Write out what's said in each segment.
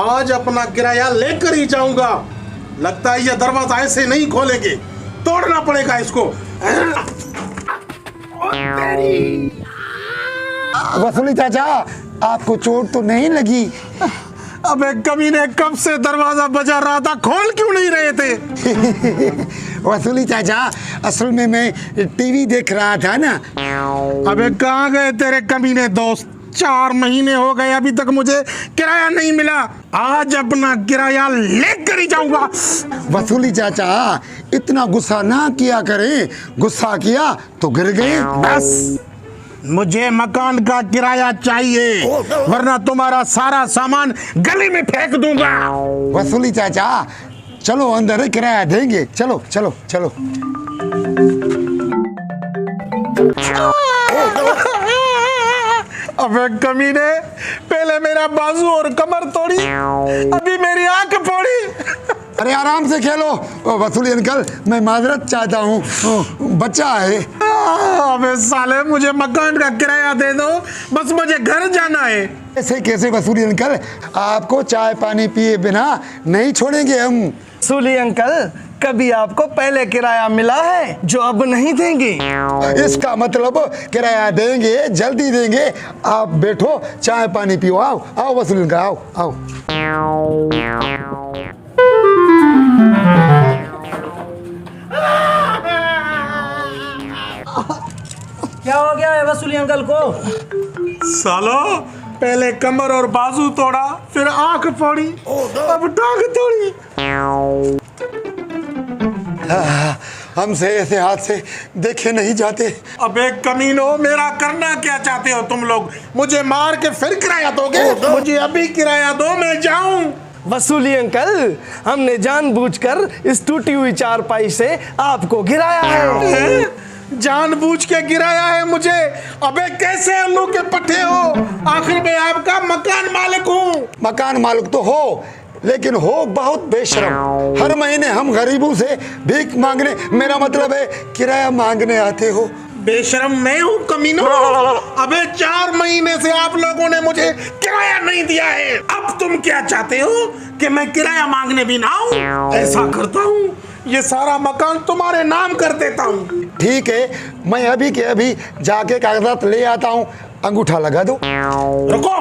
आज अपना किराया लेकर ही जाऊंगा। लगता है ये दरवाजा ऐसे नहीं खोलेंगे, तोड़ना पड़ेगा इसको। वसूली चाचा, आपको चोट तो नहीं लगी? अबे कमीने, कब से दरवाजा बजा रहा था, खोल क्यों नहीं रहे थे? वसूली चाचा, असल में मैं टीवी देख रहा था ना। अबे कहाँ गए तेरे कमीने दोस्त? 4 महीने हो गए, अभी तक मुझे किराया नहीं मिला। आज अपना किराया लेकर ही जाऊंगा। वसूली चाचा, इतना गुस्सा ना किया करें, गुस्सा किया तो गिर गए। बस, मुझे मकान का किराया चाहिए, वरना तुम्हारा सारा सामान गली में फेंक दूंगा। वसूली चाचा, चलो अंदर ही किराया देंगे। चलो चलो चलो। अबे कमीने, पहले मेरा बाजू और कमर तोड़ी, अभी मेरी आंख फोड़ी। अरे आराम से खेलो। वसूली अंकल, मैं माजरत चाहता हूँ, बच्चा है। अबे साले, मुझे मकान का किराया दे दो, बस मुझे घर जाना है। ऐसे कैसे वसूली अंकल, आपको चाय पानी पिए बिना नहीं छोड़ेंगे हम। वसूली अंकल, कभी आपको पहले किराया मिला है जो अब नहीं देंगे? इसका मतलब किराया देंगे, जल्दी देंगे। आप बैठो, चाय पानी पियो। आओ आओ वसूली अंकल, आओ आओ। क्या हो गया है वसूली अंकल को? सालो, पहले कमर और बाजू तोड़ा, फिर आंख फोड़ी, अब टांग तोड़ी। हमसे ऐसे हाथ से देखे नहीं जाते। अबे कमीनो, मेरा करना क्या चाहते हो तुम लोग? मुझे मार के फिर किराया दोगे? मुझे अभी किराया दो, मैं जाऊं। वसूली अंकल, हमने जानबूझकर इस टूटी हुई चारपाई से आपको गिराया है। जानबूझ के गिराया है मुझे? अबे कैसे उल्लू के पट्टे हो? आखिर में आपका मकान मालिक हूँ। मकान मालिक तो हो, लेकिन हो बहुत बेशरम। हर महीने हम गरीबों से भीख मांगने, मेरा मतलब है किराया मांगने आते हो। बेशरम मैं हूँ कमीनो? अबे 4 महीने से आप लोगों ने मुझे किराया नहीं दिया है। अब तुम क्या चाहते हो कि मैं किराया मांगने भी ना आऊं? ऐसा करता हूँ, ये सारा मकान तुम्हारे नाम कर देता हूँ। ठीक है, मैं अभी के अभी जाके कागजात ले आता हूँ, अंगूठा लगा दो। रुको,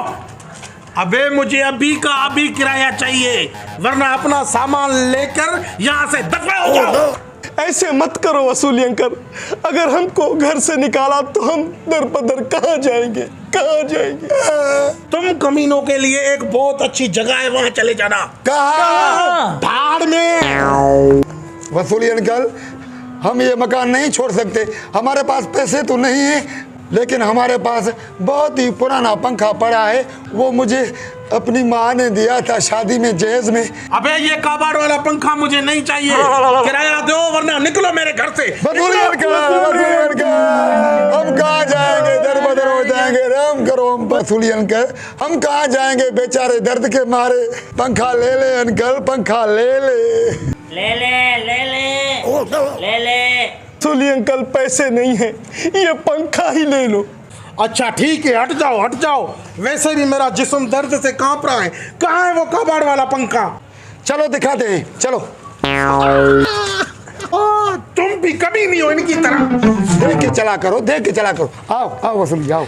अबे मुझे अभी का अभी किराया चाहिए, वरना अपना सामान लेकर यहाँ से दफा हो जाओ। ऐसे मत करो वसूली अंकल, अगर हमको घर से निकाला तो हम दर बदर कहाँ जाएंगे, कहाँ जाएंगे? तुम कमीनों के लिए एक बहुत अच्छी जगह है, वहां चले जाना। कहाँ? भाड़ में। वसूली अंकल, हम ये मकान नहीं छोड़ सकते। हमारे पास पैसे तो नहीं है, लेकिन हमारे पास बहुत ही पुराना पंखा पड़ा है। वो मुझे अपनी माँ ने दिया था शादी में, जहेज में। अबे ये काबाड़ वाला पंखा मुझे नहीं चाहिए, किराया दो वरना निकलो मेरे घर से। वसूली अंकल, हम कहाँ जाएंगे? दर बदर हो जाएंगे। रहम करो हम वसूली अंकल, हम कहाँ जाएंगे बेचारे दर्द के मारे। पंखा ले ले अंकल, पंखा ले ले। ले ले ले ले ले ले। वसूली अंकल, पैसे नहीं है, ये पंखा ही ले लो। अच्छा ठीक है, हट जाओ हट जाओ। वैसे भी मेरा जिस्म दर्द से कांप रहा है। कहाँ है वो कबाड़ वाला पंखा? चलो दिखाते हैं, चलो। तुम भी कभी नहीं हो इनकी तरह। देख के चला करो, देख के चला करो। आओ आओ वसूली, आओ।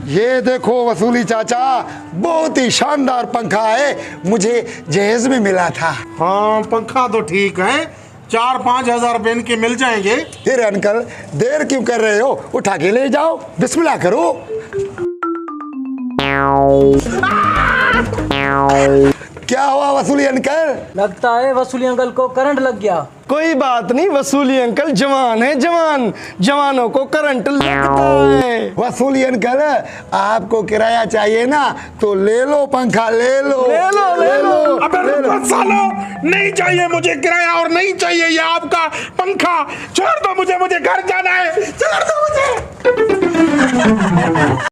ये देखो वसूली चाचा, बहुत ही शानदार पंखा है, मुझे जहेज में मिला था। हाँ, पंखा तो ठीक है, 4-5 हजार रुपए इनके मिल जाएंगे। फिर अंकल, देर क्यों कर रहे हो? उठा के ले जाओ, बिस्मिल्लाह करो। क्या हुआ वसूली अंकल? लगता है वसूली अंकल को करंट लग गया। कोई बात नहीं वसूली अंकल, जवान है जवान, जवानों को करंट लगता है। वसूली अंकल, आपको किराया चाहिए ना, तो ले लो पंखा, ले लो ले लो ले लो। अबे रुको सालो, नहीं चाहिए मुझे किराया और नहीं चाहिए ये आपका पंखा। छोड़ दो मुझे, मुझे घर जाना है, छोड़ दो मुझे।